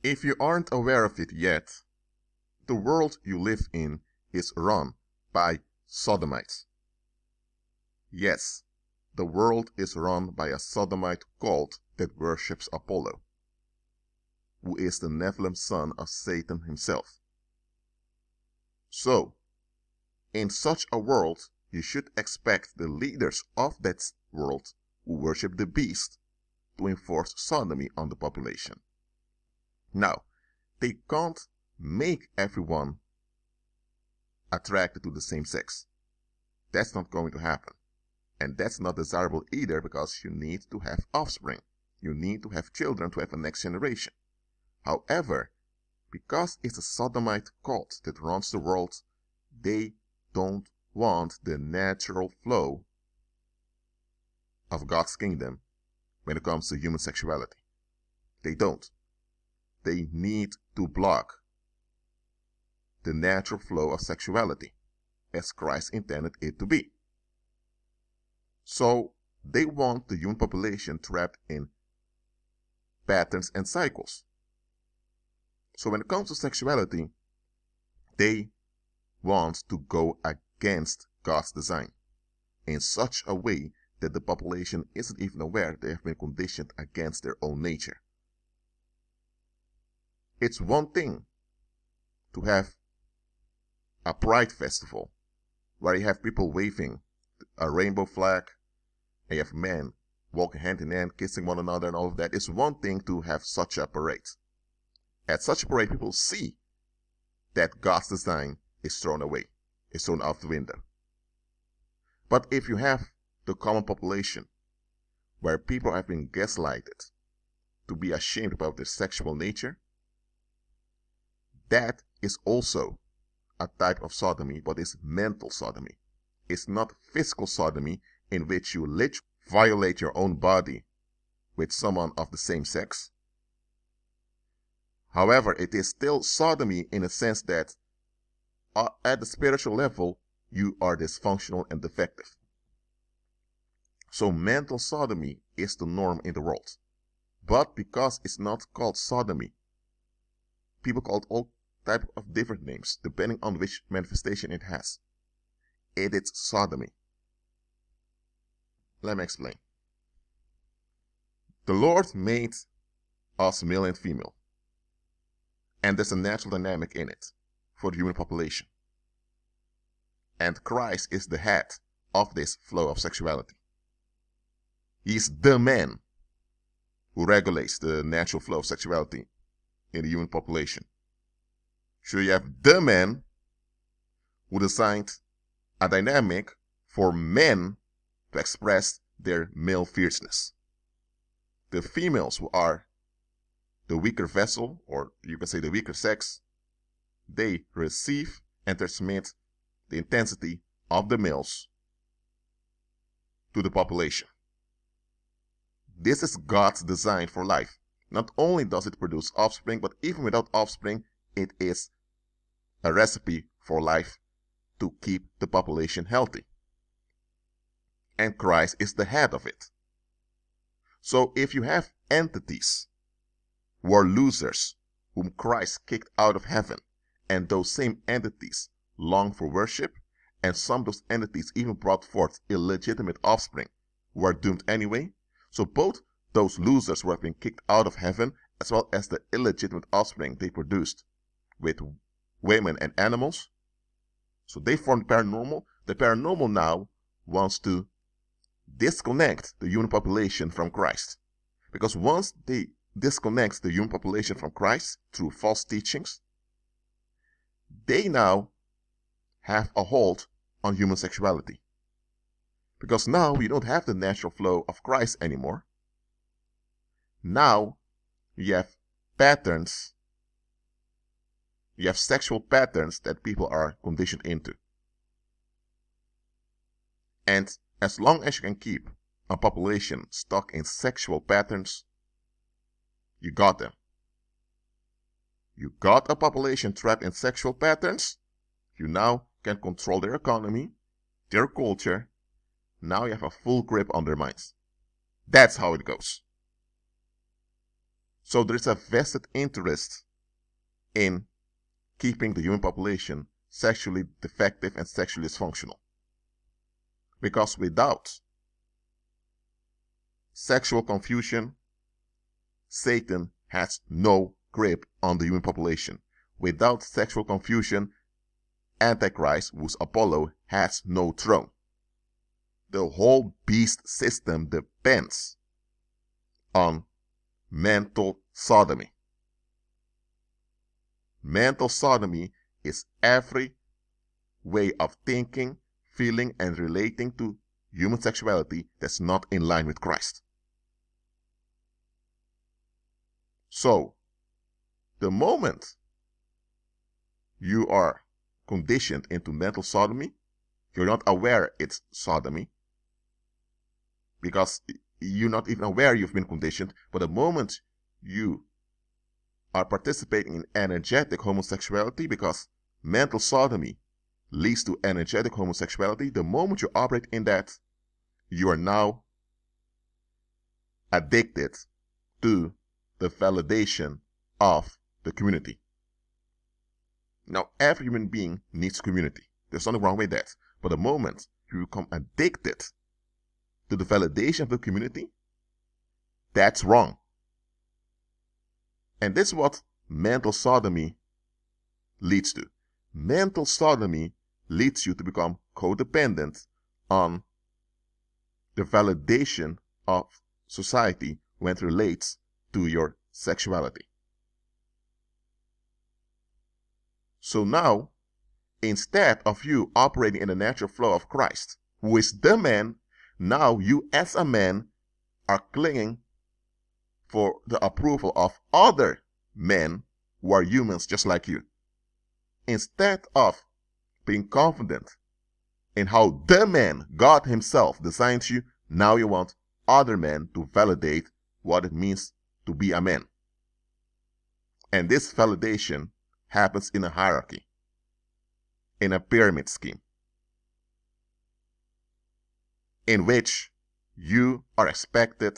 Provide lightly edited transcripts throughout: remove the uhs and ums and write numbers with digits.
If you aren't aware of it yet, the world you live in is run by sodomites. Yes, the world is run by a sodomite cult that worships Apollo, who is the Nephilim son of Satan himself. So, in such a world, you should expect the leaders of that world who worship the beast to enforce sodomy on the population. Now, they can't make everyone attracted to the same sex. That's not going to happen. And that's not desirable either, because you need to have offspring. You need to have children to have a next generation. However, because it's a sodomite cult that runs the world, they don't want the natural flow of God's kingdom when it comes to human sexuality. They don't. They need to block the natural flow of sexuality as Christ intended it to be. So they want the human population trapped in patterns and cycles. So when it comes to sexuality, they want to go against God's design in such a way that the population isn't even aware they have been conditioned against their own nature. It's one thing to have a pride festival where you have people waving a rainbow flag and you have men walking hand in hand, kissing one another and all of that. It's one thing to have such a parade. At such a parade, people see that God's design is thrown away, is thrown out the window. But if you have the common population where people have been gaslighted to be ashamed about their sexual nature, that is also a type of sodomy, but it's mental sodomy. It's not physical sodomy, in which you literally violate your own body with someone of the same sex. However, it is still sodomy in a sense that at the spiritual level, you are dysfunctional and defective. So mental sodomy is the norm in the world. But because it's not called sodomy, people call it all types of different names, depending on which manifestation it has. It is sodomy. Let me explain. The Lord made us male and female. And there's a natural dynamic in it for the human population. And Christ is the head of this flow of sexuality. He's the man who regulates the natural flow of sexuality in the human population. So you have the man who designed a dynamic for men to express their male fierceness. The females, who are the weaker vessel, or you can say the weaker sex, they receive and transmit the intensity of the males to the population. This is God's design for life. Not only does it produce offspring, but even without offspring, it is a recipe for life to keep the population healthy. And Christ is the head of it. So if you have entities who are losers, whom Christ kicked out of heaven, and those same entities long for worship, and some of those entities even brought forth illegitimate offspring, who are doomed anyway. So both those losers who have been kicked out of heaven, as well as the illegitimate offspring they produced with women and animals, so they formed paranormal. The paranormal now wants to disconnect the human population from Christ. Because once they disconnect the human population from Christ through false teachings, they now have a hold on human sexuality. Because now you don't have the natural flow of Christ anymore. Now you have patterns, you have sexual patterns that people are conditioned into. And as long as you can keep a population stuck in sexual patterns, you got them. You got a population trapped in sexual patterns, you now can control their economy, their culture. Now you have a full grip on their minds. That's how it goes. So there is a vested interest in keeping the human population sexually defective and sexually dysfunctional. Because without sexual confusion, Satan has no grip on the human population. Without sexual confusion, Antichrist, who's Apollo, has no throne. The whole beast system depends on mental sodomy. Mental sodomy is every way of thinking, feeling, and relating to human sexuality that's not in line with Christ. So, the moment you are conditioned into mental sodomy, you're not aware it's sodomy, because you're not even aware you've been conditioned, but the moment you are participating in energetic homosexuality, because mental sodomy leads to energetic homosexuality, the moment you operate in that, you are now addicted to the validation of the community. Now, every human being needs community. There's nothing wrong with that. But the moment you become addicted to the validation of the community, that's wrong. And this is what mental sodomy leads to. Mental sodomy leads you to become codependent on the validation of society when it relates to your sexuality. So now, instead of you operating in the natural flow of Christ, who is the man, now you as a man are clinging for the approval of other men who are humans just like you. Instead of being confident in how the man, God himself, designed you, now you want other men to validate what it means to be a man. And this validation happens in a hierarchy, in a pyramid scheme, in which you are expected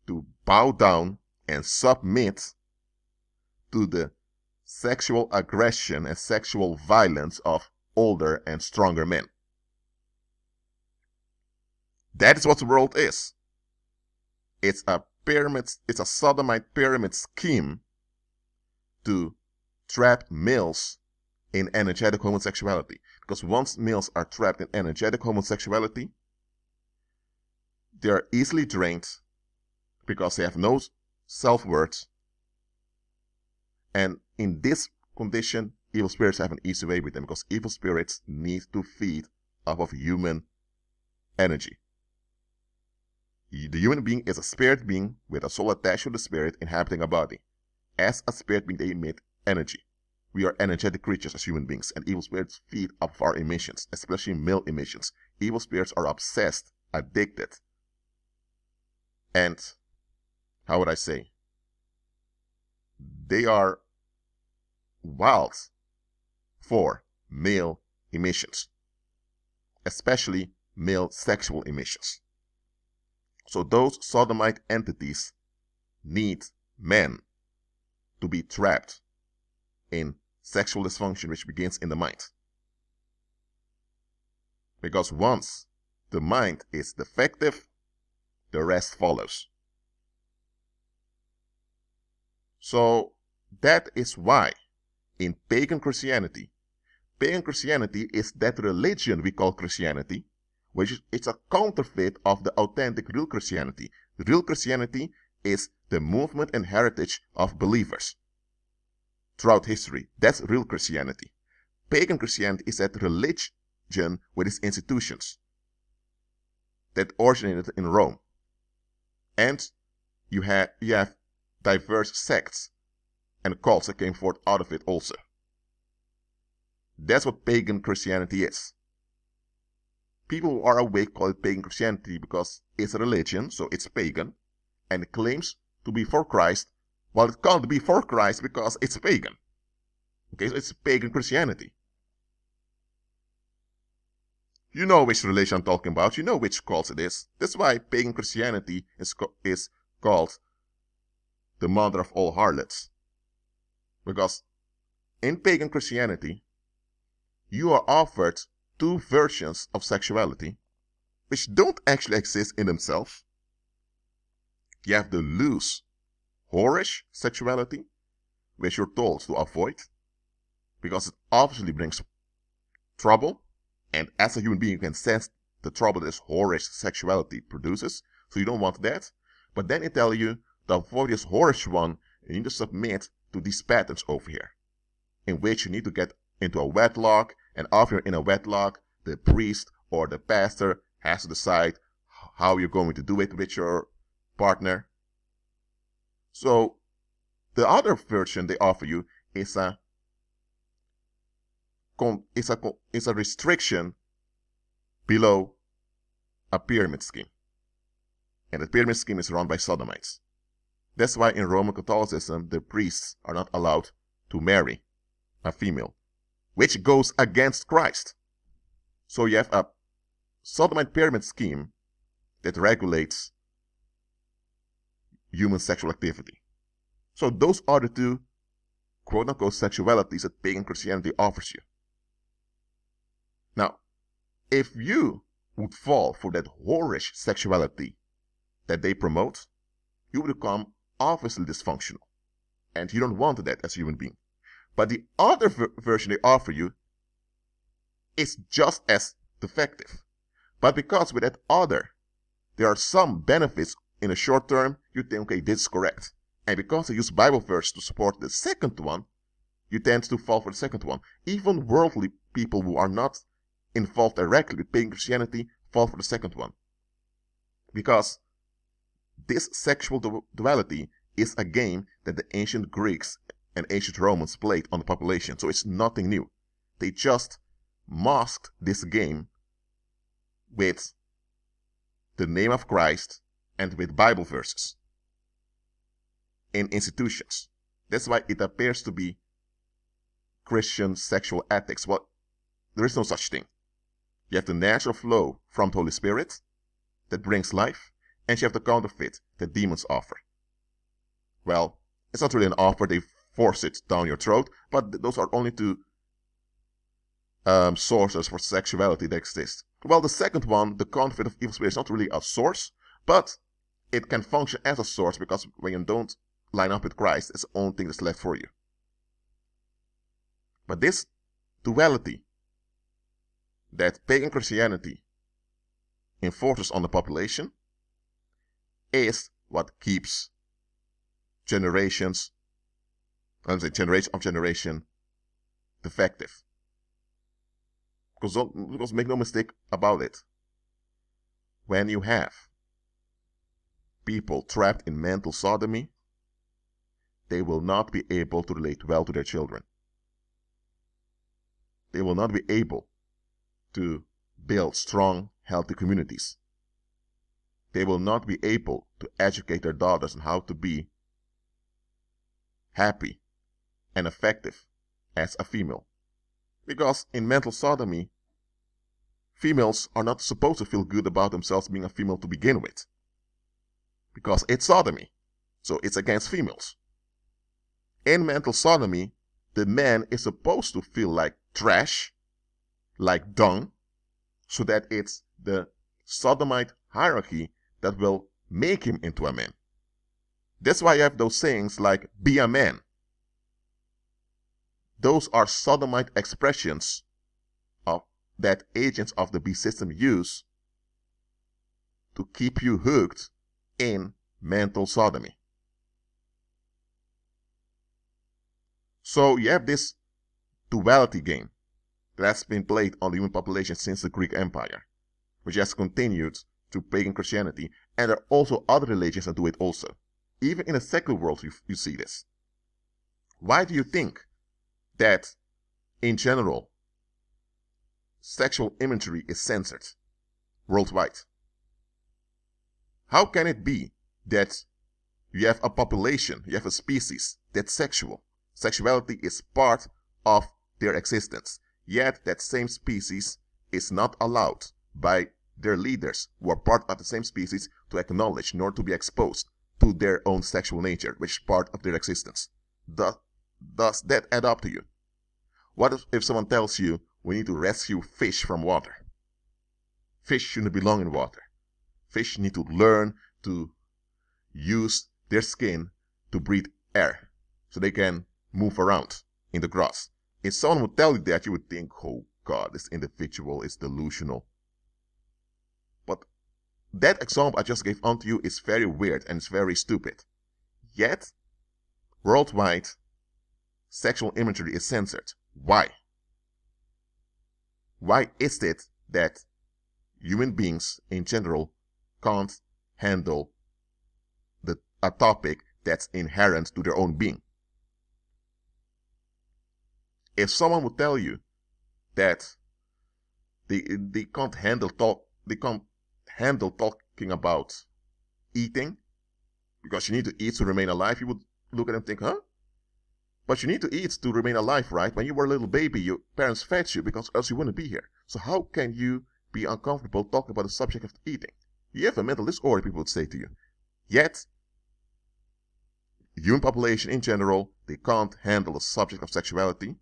to bow down and submit to the sexual aggression and sexual violence of older and stronger men. That is what the world is. It's a pyramid, it's a sodomite pyramid scheme to trap males in energetic homosexuality. Because once males are trapped in energetic homosexuality, they are easily drained because they have no self-worth. And in this condition, evil spirits have an easy way with them, because evil spirits need to feed off of human energy. The human being is a spirit being with a soul attached to the spirit inhabiting a body. As a spirit being, they emit energy. We are energetic creatures as human beings, and evil spirits feed off our emissions, especially male emissions. Evil spirits are obsessed, addicted, and, how would I say, they are wild for male emissions, especially male sexual emissions. So those sodomite entities need men to be trapped in sexual dysfunction, which begins in the mind. Because once the mind is defective, the rest follows. So that is why in pagan Christianity is that religion we call Christianity, which is it's a counterfeit of the authentic real Christianity. Real Christianity is the movement and heritage of believers throughout history. That's real Christianity. Pagan Christianity is that religion with its institutions that originated in Rome. And you have diverse sects and cults that came forth out of it also. That's what pagan Christianity is. People who are awake call it pagan Christianity because it's a religion, so it's pagan, and it claims to be for Christ, while it can't be for Christ because it's pagan. Okay, so it's pagan Christianity. You know which religion I'm talking about. You know which cult it is. That's why pagan Christianity is called the mother of all harlots. Because in pagan Christianity, you are offered two versions of sexuality which don't actually exist in themselves. You have the loose, whorish sexuality, which you're told to avoid because it obviously brings trouble, and as a human being you can sense the trouble this whorish sexuality produces, so you don't want that. But then they tell you to avoid this whorish one, you need to submit to these patterns over here, in which you need to get into a wedlock, and after you're in a wedlock, the priest or the pastor has to decide how you're going to do it with your partner. So the other version they offer you is a restriction below a pyramid scheme. And the pyramid scheme is run by Sodomites. That's why in Roman Catholicism, the priests are not allowed to marry a female, which goes against Christ. So you have a Sodomite pyramid scheme that regulates human sexual activity. So those are the two quote-unquote sexualities that pagan Christianity offers you. Now, if you would fall for that whorish sexuality that they promote, you would become obviously dysfunctional. And you don't want that as a human being. But the other version they offer you is just as defective. But because with that other, there are some benefits in the short term, you think, okay, this is correct. And because they use Bible verse to support the second one, you tend to fall for the second one. Even worldly people who are not involved directly with pagan Christianity fall for the second one. Because this sexual duality is a game that the ancient Greeks and ancient Romans played on the population. So it's nothing new. They just masked this game with the name of Christ and with Bible verses in institutions. That's why it appears to be Christian sexual ethics. Well, there is no such thing. You have the natural flow from the Holy Spirit that brings life, and you have the counterfeit that demons offer. Well, it's not really an offer, they force it down your throat, but those are only two sources for sexuality that exist. Well, the second one, the counterfeit of evil spirit, is not really a source, but it can function as a source because when you don't line up with Christ, it's the only thing that's left for you. But this duality that pagan Christianity enforces on the population is what keeps generation of generation defective. Because make no mistake about it, when you have people trapped in mental sodomy, they will not be able to relate well to their children. They will not be able to build strong, healthy communities. They will not be able to educate their daughters on how to be happy and effective as a female. Because in mental sodomy, females are not supposed to feel good about themselves being a female to begin with. Because it's sodomy, so it's against females. In mental sodomy, the man is supposed to feel like trash, like dung, so that it's the sodomite hierarchy that will make him into a man. That's why you have those sayings like, be a man. Those are sodomite expressions of that agents of the beast system use to keep you hooked in mental sodomy. So you have this duality game that has been played on the human population since the Greek Empire, which has continued to pagan Christianity, and there are also other religions that do it also. Even in the secular world you see this. Why do you think that, in general, sexual imagery is censored worldwide? How can it be that you have a population, you have a species that's sexual? Sexuality is part of their existence, yet that same species is not allowed by their leaders, who are part of the same species, to acknowledge nor to be exposed to their own sexual nature, which is part of their existence. Does that add up to you? What if someone tells you we need to rescue fish from water? Fish shouldn't belong in water. Fish need to learn to use their skin to breathe air so they can move around in the grass. If someone would tell you that, you would think, oh God, this individual is delusional. But that example I just gave unto you is very weird and it's very stupid. Yet, worldwide, sexual imagery is censored. Why? Why is it that human beings in general can't handle a topic that's inherent to their own being? If someone would tell you that they can't handle talking about eating because you need to eat to remain alive, you would look at them and think, huh? But you need to eat to remain alive, right? When you were a little baby, your parents fed you because else you wouldn't be here. So how can you be uncomfortable talking about the subject of eating? You have a mental disorder, people would say to you. Yet, human population in general, they can't handle the subject of sexuality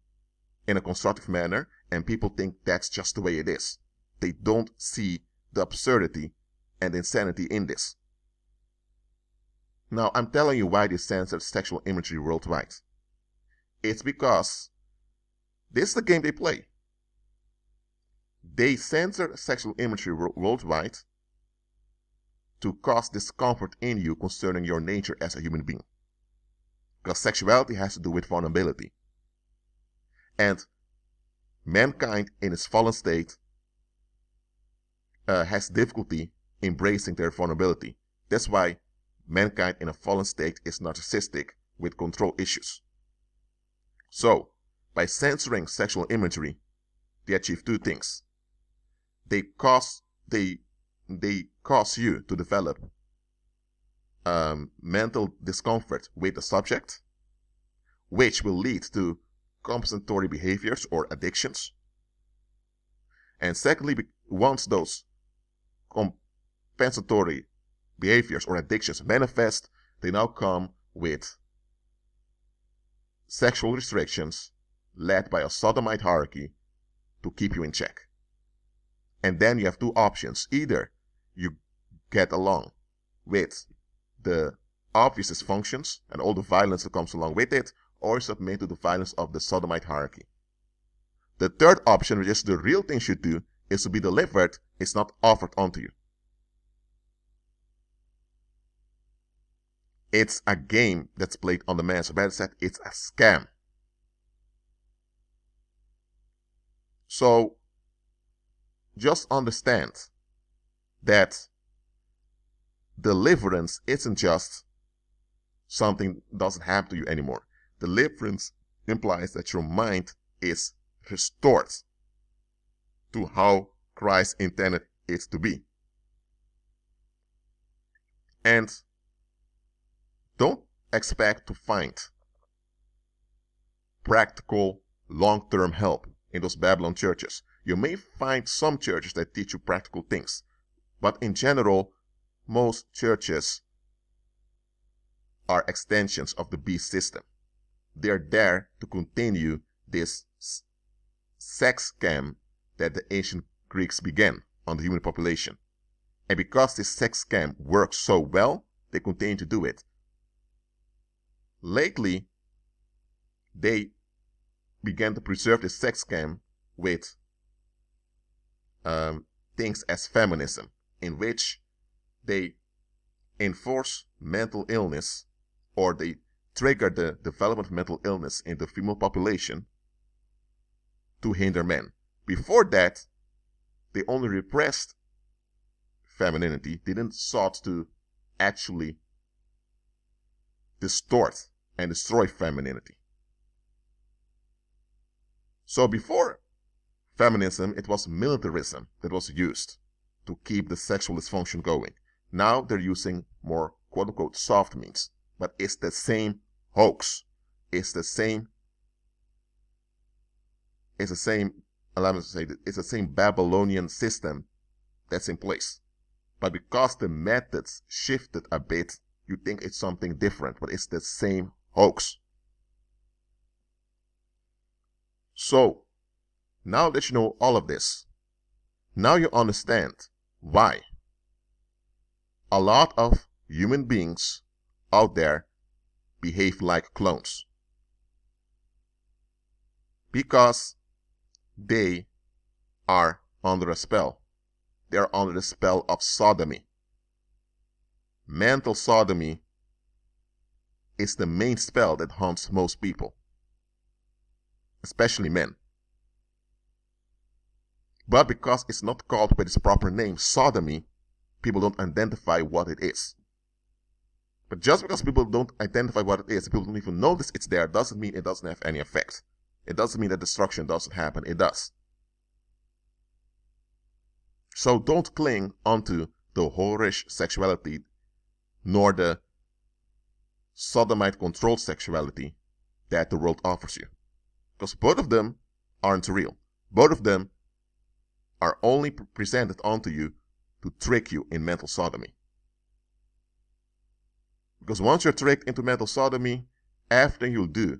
in a constructive manner, and people think that's just the way it is. They don't see the absurdity and insanity in this. Now, I'm telling you why they censor sexual imagery worldwide. It's because this is the game they play. They censor sexual imagery worldwide to cause discomfort in you concerning your nature as a human being. Because sexuality has to do with vulnerability. And mankind in its fallen state has difficulty embracing their vulnerability. That's why mankind in a fallen state is narcissistic with control issues. So, by censoring sexual imagery, they achieve two things. They cause you to develop mental discomfort with the subject, which will lead to compensatory behaviors or addictions. And secondly, once those compensatory behaviors or addictions manifest, they now come with sexual restrictions led by a sodomite hierarchy to keep you in check. And then you have two options. Either you get along with the obvious dysfunctions and all the violence that comes along with it, or you submit to the violence of the sodomite hierarchy. The third option, which is the real thing you should do, is to be delivered, is not offered unto you. It's a game that's played on the man. So better said, it's a scam. So just understand that deliverance isn't just something that doesn't happen to you anymore. Deliverance implies that your mind is restored to how Christ intended it to be. And don't expect to find practical, long-term help in those Babylon churches. You may find some churches that teach you practical things, but in general, most churches are extensions of the beast system. They're there to continue this sex scam that the ancient Greeks began on the human population. And because this sex scam works so well, they continue to do it. Lately, they began to preserve the sex scam with things as feminism, in which they enforce mental illness, or they trigger the development of mental illness in the female population to hinder men. Before that, they only repressed femininity. They didn't sought to actually distort and destroy femininity. So before feminism, it was militarism that was used to keep the sexual dysfunction going. Now they're using more quote-unquote soft means. But it's the same hoax. It's the same, allow me to say that, it's the same Babylonian system that's in place. But because the methods shifted a bit you think it's something different, but it's the same hoax. So, now that you know all of this, now you understand why a lot of human beings out there behave like clones. Because they are under a spell. They are under the spell of sodomy. Mental sodomy is the main spell that haunts most people, especially men. But because it's not called by its proper name, sodomy, people don't identify what it is. But just because people don't identify what it is, people don't even notice it's there, doesn't mean it doesn't have any effect. It doesn't mean that destruction doesn't happen. It does. So don't cling onto the whorish sexuality, nor the sodomite controlled sexuality that the world offers you. Because both of them aren't real. Both of them are only presented onto you to trick you in mental sodomy. Because once you're tricked into mental sodomy, everything you'll do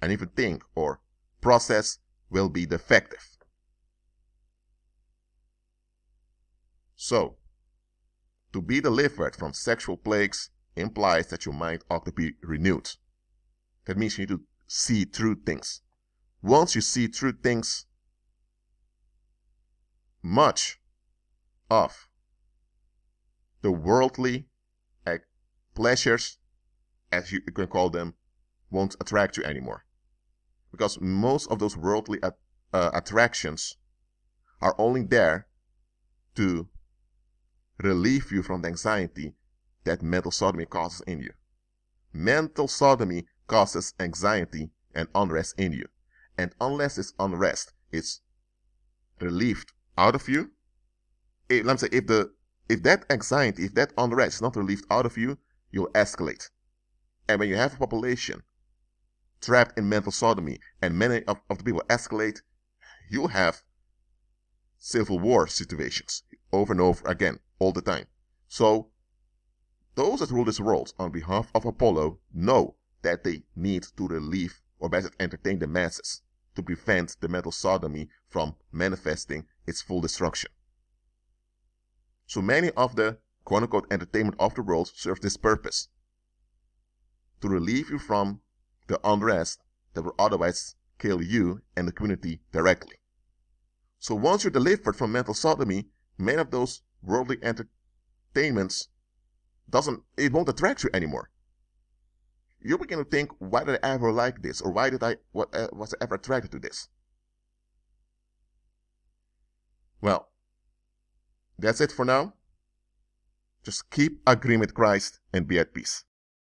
and even think or process will be defective. So, to be delivered from sexual plagues implies that your mind ought to be renewed. That means you need to see through things. Once you see through things, much of the worldly pleasures, as you can call them, won't attract you anymore. Because most of those worldly attractions are only there to relieve you from the anxiety that mental sodomy causes in you. Mental sodomy causes anxiety and unrest in you. And unless this unrest is relieved out of you, if that anxiety, if that unrest is not relieved out of you, you'll escalate. And when you have a population trapped in mental sodomy and many of the people escalate, you'll have civil war situations over and over again, all the time. So those that rule this world on behalf of Apollo know that they need to relieve or better entertain the masses to prevent the mental sodomy from manifesting its full destruction. So many of the quote-unquote entertainment of the world serve this purpose, to relieve you from the unrest that would otherwise kill you and the community directly. So once you're delivered from mental sodomy, many of those worldly entertainments won't attract you anymore. You begin to think, why did I ever like this? Or why was I ever attracted to this? Well, that's it for now. Just keep agreeing with Christ and be at peace.